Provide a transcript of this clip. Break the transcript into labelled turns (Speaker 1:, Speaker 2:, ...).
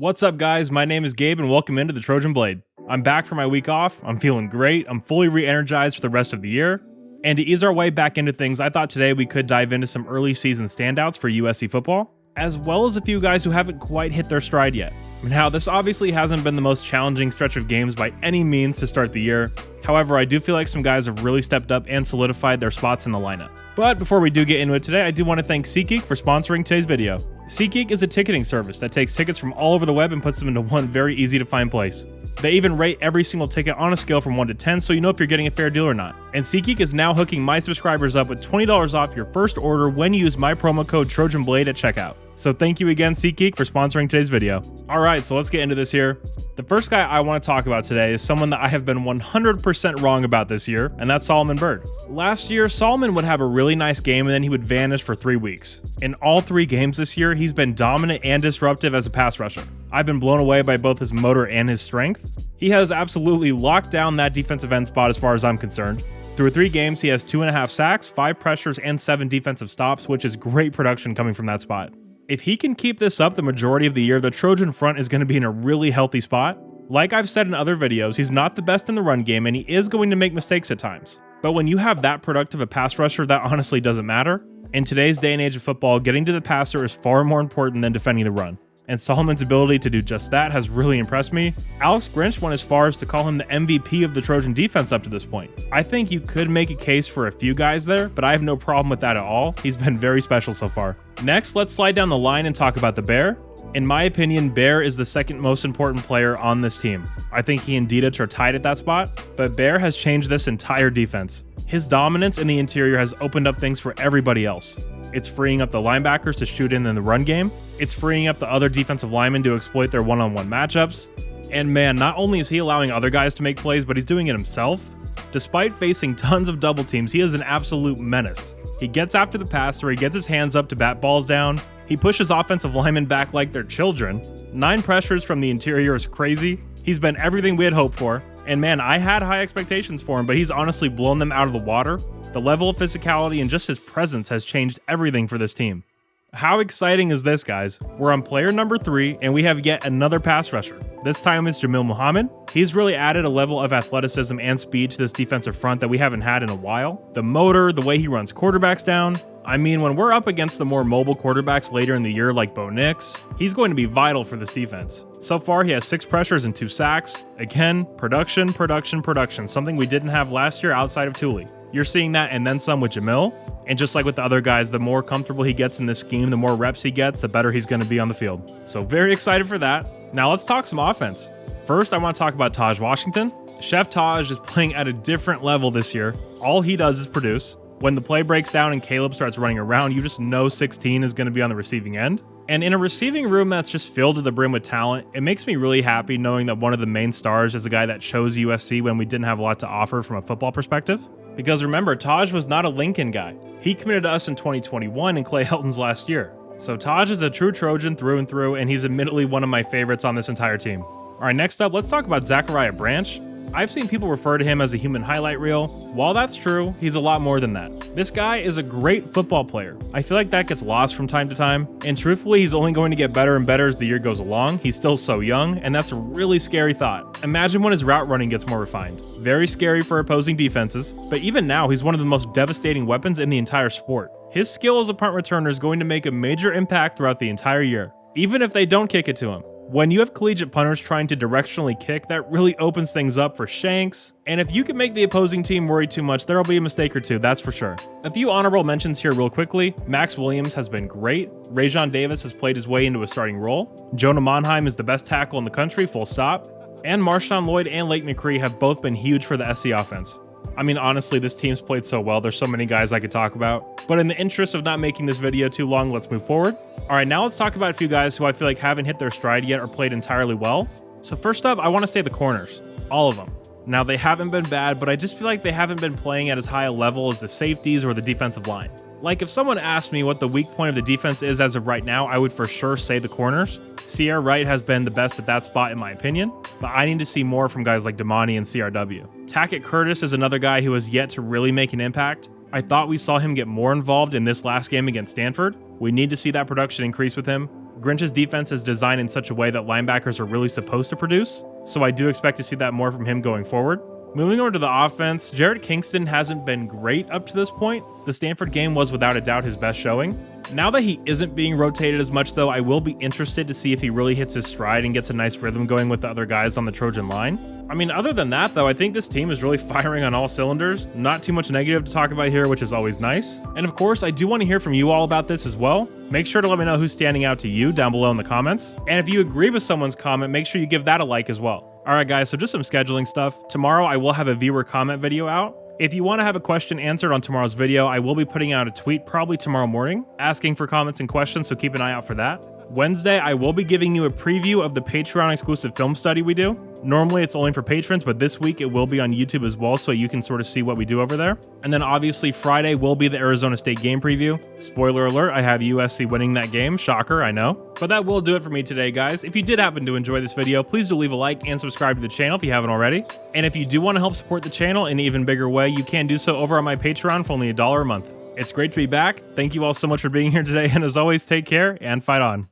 Speaker 1: What's up, guys? My name is Gabe and welcome into the Trojan Blade. I'm back from my week off, I'm feeling great, I'm fully re-energized for the rest of the year, and to ease our way back into things, I thought today we could dive into some early season standouts for USC football, as well as a few guys who haven't quite hit their stride yet. Now, this obviously hasn't been the most challenging stretch of games by any means to start the year. However, I do feel like some guys have really stepped up and solidified their spots in the lineup. But before we do get into it today, I do want to thank SeatGeek for sponsoring today's video. SeatGeek is a ticketing service that takes tickets from all over the web and puts them into one very easy to find place. They even rate every single ticket on a scale from 1 to 10 so you know if you're getting a fair deal or not. And SeatGeek is now hooking my subscribers up with $20 off your first order when you use my promo code TrojanBlade at checkout. So thank you again, SeatGeek, for sponsoring today's video. Alright, so let's get into this here. The first guy I want to talk about today is someone that I have been 100% wrong about this year, and that's Solomon Byrd. Last year, Solomon would have a really nice game and then he would vanish for 3 weeks. In all 3 games this year, he's been dominant and disruptive as a pass rusher. I've been blown away by both his motor and his strength. He has absolutely locked down that defensive end spot as far as I'm concerned. Through 3 games, he has 2.5 sacks, 5 pressures, and 7 defensive stops, which is great production coming from that spot. If he can keep this up the majority of the year, the Trojan front is going to be in a really healthy spot. Like I've said in other videos, he's not the best in the run game and he is going to make mistakes at times. But when you have that productive a pass rusher, that honestly doesn't matter. In today's day and age of football, getting to the passer is far more important than defending the run. And Solomon's ability to do just that has really impressed me. Alex Grinch went as far as to call him the MVP of the Trojan defense up to this point. I think you could make a case for a few guys there, but I have no problem with that at all. He's been very special so far. Next, let's slide down the line and talk about the Bear. In my opinion, Bear is the second most important player on this team. I think he and Didich are tied at that spot, but Bear has changed this entire defense. His dominance in the interior has opened up things for everybody else. It's freeing up the linebackers to shoot in the run game. It's freeing up the other defensive linemen to exploit their one-on-one matchups. And man, not only is he allowing other guys to make plays, but he's doing it himself. Despite facing tons of double teams, he is an absolute menace. He gets after the passer, he gets his hands up to bat balls down. He pushes offensive linemen back like they're children. 9 pressures from the interior is crazy. He's been everything we had hoped for. And man, I had high expectations for him, but he's honestly blown them out of the water. The level of physicality and just his presence has changed everything for this team. How exciting is this, guys? We're on player number 3, and we have yet another pass rusher. This time it's Jamil Muhammad. He's really added a level of athleticism and speed to this defensive front that we haven't had in a while. The motor, the way he runs quarterbacks down. I mean, when we're up against the more mobile quarterbacks later in the year like Bo Nix, he's going to be vital for this defense. So far, he has 6 pressures and 2 sacks. Again, production, something we didn't have last year outside of Thule. You're seeing that and then some with Jamil. And just like with the other guys, the more comfortable he gets in this scheme, the more reps he gets, the better he's going to be on the field. So very excited for that. Now let's talk some offense. First, I want to talk about Taj Washington. Chef Taj is playing at a different level this year. All he does is produce. When the play breaks down and Caleb starts running around, you just know 16 is going to be on the receiving end. And in a receiving room that's just filled to the brim with talent, it makes me really happy knowing that one of the main stars is a guy that chose USC when we didn't have a lot to offer from a football perspective. Because remember, Taj was not a Lincoln guy. He committed to us in 2021 and Clay Helton's last year. So Taj is a true Trojan through and through, and he's admittedly one of my favorites on this entire team. Alright, next up, let's talk about Zachariah Branch. I've seen people refer to him as a human highlight reel. While that's true, he's a lot more than that. This guy is a great football player. I feel like that gets lost from time to time, and truthfully, he's only going to get better and better as the year goes along. He's still so young, and that's a really scary thought. Imagine when his route running gets more refined. Very scary for opposing defenses, but even now, he's one of the most devastating weapons in the entire sport. His skill as a punt returner is going to make a major impact throughout the entire year, even if they don't kick it to him. When you have collegiate punters trying to directionally kick, that really opens things up for shanks, and if you can make the opposing team worry too much, there'll be a mistake or two, that's for sure. A few honorable mentions here real quickly. Max Williams has been great. Rajon Davis has played his way into a starting role. Jonah Monheim is the best tackle in the country, full stop. And Marshawn Lloyd and Lake McCree have both been huge for the SC offense. I mean, honestly, this team's played so well, there's so many guys I could talk about. But in the interest of not making this video too long, let's move forward. Alright, now let's talk about a few guys who I feel like haven't hit their stride yet or played entirely well. So first up, I want to say the corners. All of them. Now, they haven't been bad, but I just feel like they haven't been playing at as high a level as the safeties or the defensive line. Like, if someone asked me what the weak point of the defense is as of right now, I would for sure say the corners. Sierra Wright has been the best at that spot in my opinion, but I need to see more from guys like Damani and CRW. Tackett Curtis is another guy who has yet to really make an impact. I thought we saw him get more involved in this last game against Stanford. We need to see that production increase with him. Grinch's defense is designed in such a way that linebackers are really supposed to produce, so I do expect to see that more from him going forward. Moving over to the offense, Jared Kingston hasn't been great up to this point. The Stanford game was without a doubt his best showing. Now that he isn't being rotated as much though, I will be interested to see if he really hits his stride and gets a nice rhythm going with the other guys on the Trojan line. I mean, other than that though, I think this team is really firing on all cylinders. Not too much negative to talk about here, which is always nice. And of course, I do want to hear from you all about this as well. Make sure to let me know who's standing out to you down below in the comments. And if you agree with someone's comment, make sure you give that a like as well. Alright guys, so just some scheduling stuff. Tomorrow I will have a viewer comment video out. If you want to have a question answered on tomorrow's video, I will be putting out a tweet probably tomorrow morning asking for comments and questions, so keep an eye out for that. Wednesday, I will be giving you a preview of the Patreon exclusive film study we do. Normally it's only for patrons, but this week it will be on YouTube as well, so you can sort of see what we do over there. And then obviously Friday will be the Arizona State game preview. Spoiler alert, I have USC winning that game. Shocker, I know. But that will do it for me today, guys. If you did happen to enjoy this video, please do leave a like and subscribe to the channel if you haven't already. And if you do want to help support the channel in an even bigger way, you can do so over on my Patreon for only $1 a month. It's great to be back. Thank you all so much for being here today, and as always, take care and fight on.